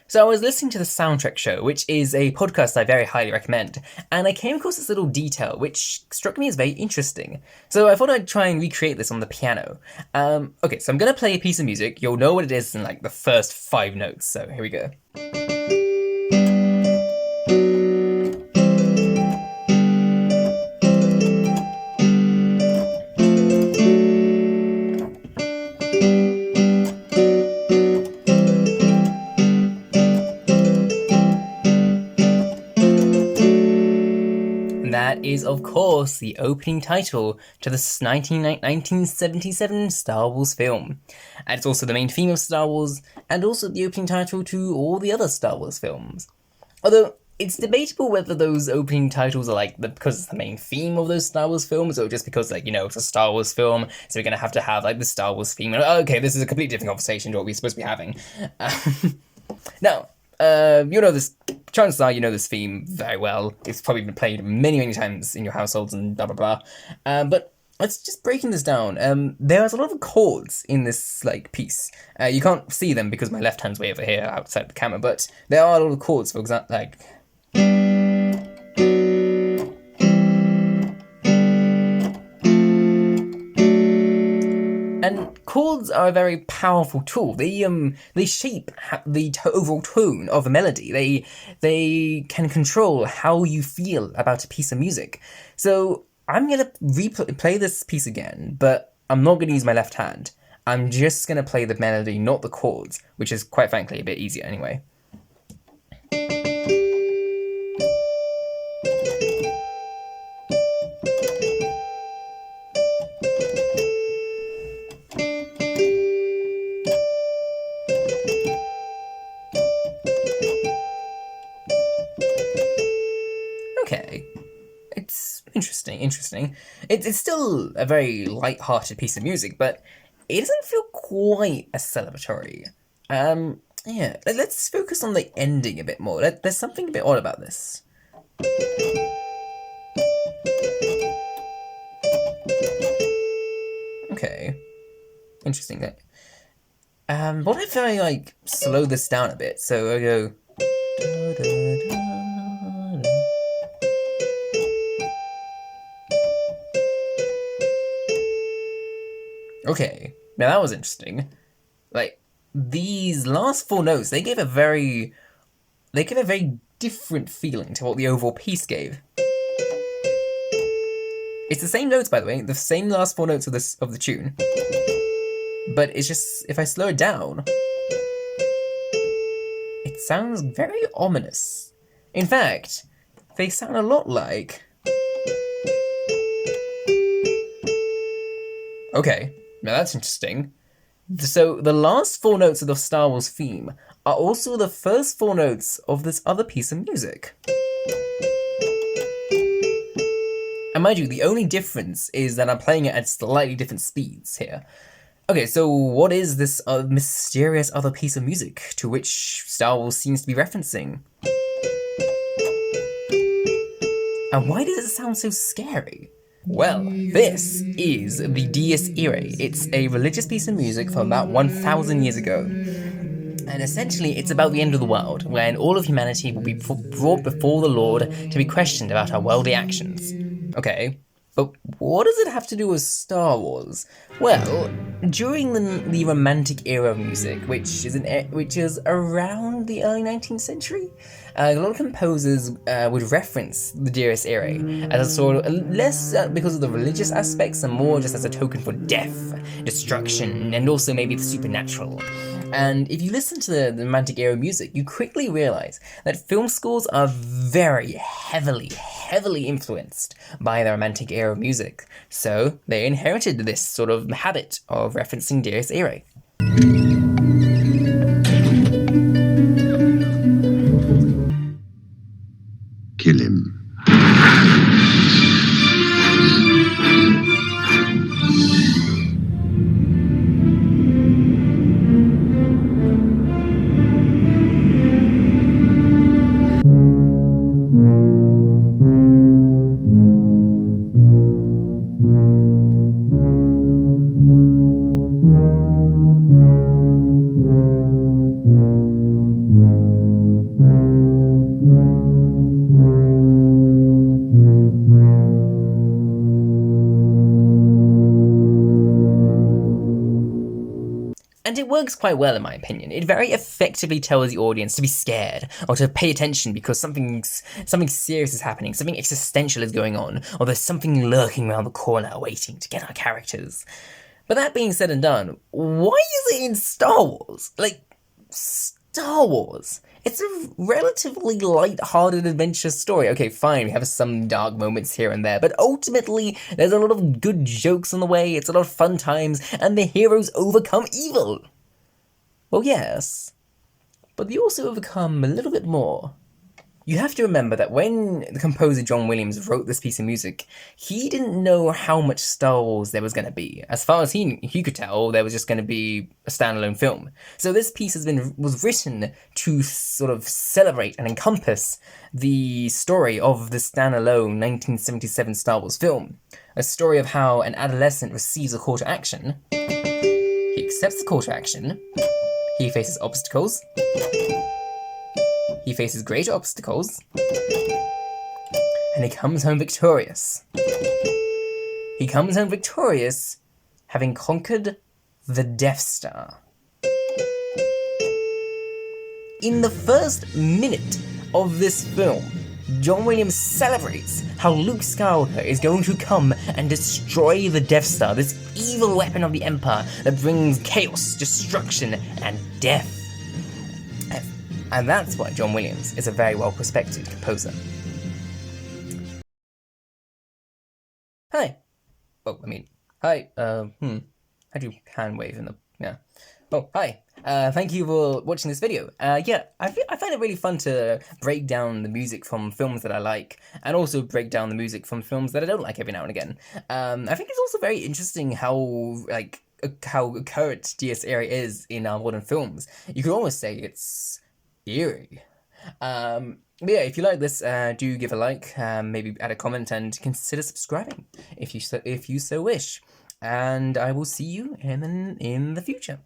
So I was listening to the Soundtrack Show, which is a podcast I very highly recommend, and I came across this little detail which struck me as very interesting. So I thought I'd try and recreate this on the piano. Okay, so I'm gonna play a piece of music. You'll know what it is in like the first 5 notes, so here we go. That is, of course, the opening title to the 1977 Star Wars film. And it's also the main theme of Star Wars, and also the opening title to all the other Star Wars films. Although, it's debatable whether those opening titles are because it's the main theme of those Star Wars films, or just because, it's a Star Wars film, so we're gonna have to have, the Star Wars theme. Okay, this is a completely different conversation to what we're supposed to be having. Now, this, chances are you know this theme very well. It's probably been played many, many times in your households and blah, blah, blah. But let's just breaking this down. There's a lot of chords in this, piece. You can't see them because my left hand's way over here outside the camera, but there are a lot of chords, for example, And chords are a very powerful tool. They shape the overall tone of a melody. They can control how you feel about a piece of music. So I'm gonna play this piece again, but I'm not gonna use my left hand. I'm just gonna play the melody, not the chords, which is quite frankly a bit easier anyway. Okay, it's interesting. It's still a very light-hearted piece of music, but it doesn't feel quite as celebratory. Yeah, let's focus on the ending a bit more. There's something a bit odd about this. Okay, interesting. What if I slow this down a bit? So I go. Okay, now that was interesting. These last 4 notes, they gave a very different feeling to what the overall piece gave. It's the same notes, by the way, the same last 4 notes of the tune. But it's just, if I slow it down, it sounds very ominous. In fact, they sound a lot like... Okay, now that's interesting. So the last 4 notes of the Star Wars theme are also the first 4 notes of this other piece of music. And mind you, the only difference is that I'm playing it at slightly different speeds here. Okay, so what is this mysterious other piece of music to which Star Wars seems to be referencing? And why does it sound so scary? Well, this is the Dies Irae. It's a religious piece of music from about 1,000 years ago. And essentially, it's about the end of the world, when all of humanity will be brought before the Lord to be questioned about our worldly actions. Okay, but what does it have to do with Star Wars? Well, during the Romantic era of music, which is around the early 19th century, a lot of composers would reference the Dies Irae as a sort of less because of the religious aspects and more just as a token for death, destruction, and also maybe the supernatural. And if you listen to the Romantic era music, you quickly realize that film scores are very heavily influenced by the Romantic era music. So they inherited this sort of habit of referencing Dies Irae. Kill him. And it works quite well in my opinion. It very effectively tells the audience to be scared, or to pay attention because something serious is happening, something existential is going on, or there's something lurking around the corner waiting to get our characters. But that being said and done, why is it in Star Wars? Like, Star Wars. It's a relatively light-hearted adventure story. Okay, fine, we have some dark moments here and there, but ultimately, there's a lot of good jokes on the way, it's a lot of fun times, and the heroes overcome evil. Well, yes, but they also overcome a little bit more. You have to remember that when the composer John Williams wrote this piece of music, he didn't know how much Star Wars there was going to be. As far as he could tell, there was just going to be a standalone film. So this piece was written to sort of celebrate and encompass the story of the standalone 1977 Star Wars film. A story of how an adolescent receives a call to action, he accepts the call to action, he faces obstacles, he faces great obstacles, and he comes home victorious. He comes home victorious, having conquered the Death Star. In the first minute of this film, John Williams celebrates how Luke Skywalker is going to come and destroy the Death Star, this evil weapon of the Empire that brings chaos, destruction, and death. And that's why John Williams is a very well-respected composer. Hi. Oh, I mean, hi. How do you hand wave in the... Yeah. Oh, hi. Thank you for watching this video. Yeah, I find it really fun to break down the music from films that I like, and also break down the music from films that I don't like every now and again. I think it's also very interesting how current DS era is in our modern films. You could almost say it's eerie. But yeah, if you like this, do give a like, maybe add a comment, and consider subscribing if you so wish. And I will see you in the future.